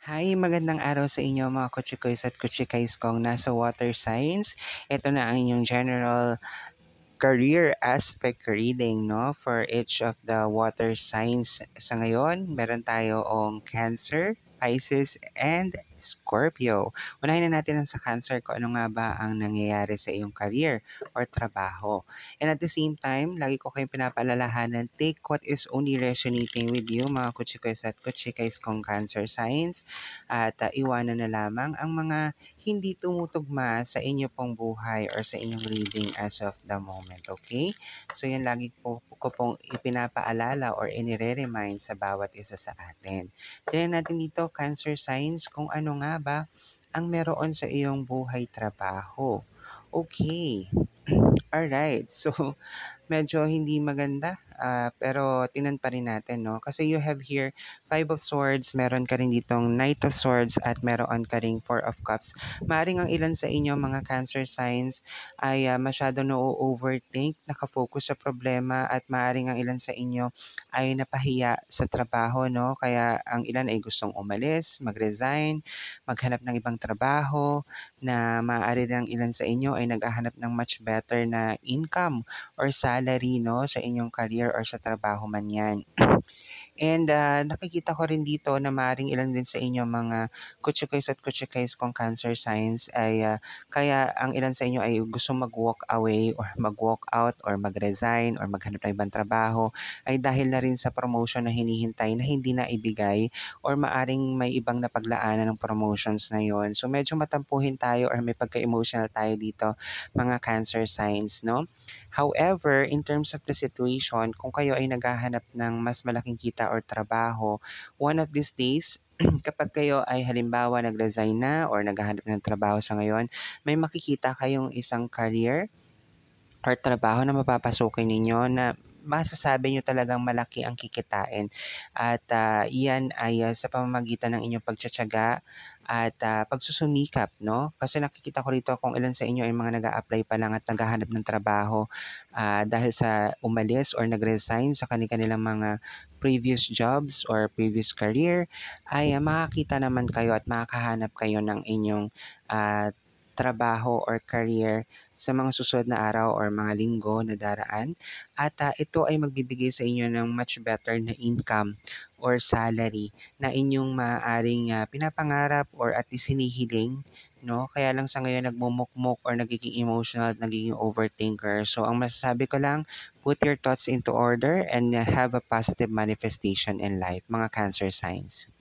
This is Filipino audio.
Hi, magandang araw sa inyo mga kutsikoys at kutsikays kong nasa water science. Ito na ang inyong general career aspect reading, no, for each of the water signs. Sa ngayon, meron tayong Cancer, Pisces, and Scorpio. Unahin na natin ang sa Cancer kung ano nga ba ang nangyayari sa iyong career or trabaho. And at the same time, lagi ko kayong pinapaalalahanan, take what is only resonating with you, mga kutsikoys at kutsikays kong Cancer signs, at iwanan na lamang ang mga hindi tumutugma sa inyo pong buhay or sa inyong reading as of the moment, okay? So yan lagi ko pong ipinapaalala or inire-remind sa bawat isa sa atin. Tignan natin dito, Cancer signs, kung ano nga ba ang meron sa iyong buhay trabaho. Okay. Alright. So, medyo hindi maganda, pero tinan pa rin natin, no? Kasi you have here Five of Swords, meron ka rin ditong Knight of Swords, at meron ka ring Four of Cups. Maaring ang ilan sa inyo mga Cancer signs ay masyado na-overthink, nakafocus sa problema, at maaring ang ilan sa inyo ay napahiya sa trabaho, no? Kaya ang ilan ay gustong umalis, mag-resign, maghanap ng ibang trabaho, na maaari ng ilan sa inyo ay naghahanap ng much better na income or salary, no, sa inyong career or sa trabaho man yan. And nakikita ko rin dito na maaaring ilan din sa inyo mga kutsikoys at kutsikays kong Cancer signs ay kaya ang ilan sa inyo ay gusto mag-walk away or mag-walk out or mag-resign or maghanap ng ibang trabaho ay dahil na rin sa promotion na hinihintay na hindi na ibigay, or maaring may ibang napaglaanan ng promotions na yon. So medyo matampuhin tayo or may pagka-emotional tayo dito mga Cancer signs, no? However, in terms of the situation, kung kayo ay naghahanap ng mas malaking kita or trabaho, one of these days, kapag kayo ay halimbawa nag-resign na or naghahanap ng trabaho sa ngayon, may makikita kayong isang career or trabaho na mapapasukin ninyo na masasabi nyo talagang malaki ang kikitain. At iyan ay sa pamamagitan ng inyong pagtsatsaga at pagsusumikap, no? Kasi nakikita ko rito kung ilan sa inyo ay mga nag apply pa lang at naghahanap ng trabaho dahil sa umalis or nag-resign sa kanilang mga previous jobs or previous career, ay makakita naman kayo at makakahanap kayo ng inyong trabaho or career sa mga susunod na araw or mga linggo na daraan, at ito ay magbibigay sa inyo ng much better na income or salary na inyong maaaring pinapangarap or at least hinihiling, no? Kaya lang sa ngayon nagmumukmuk or nagiging emotional at nagiging overthinker. So ang masasabi ko lang, put your thoughts into order and have a positive manifestation in life, mga Cancer signs.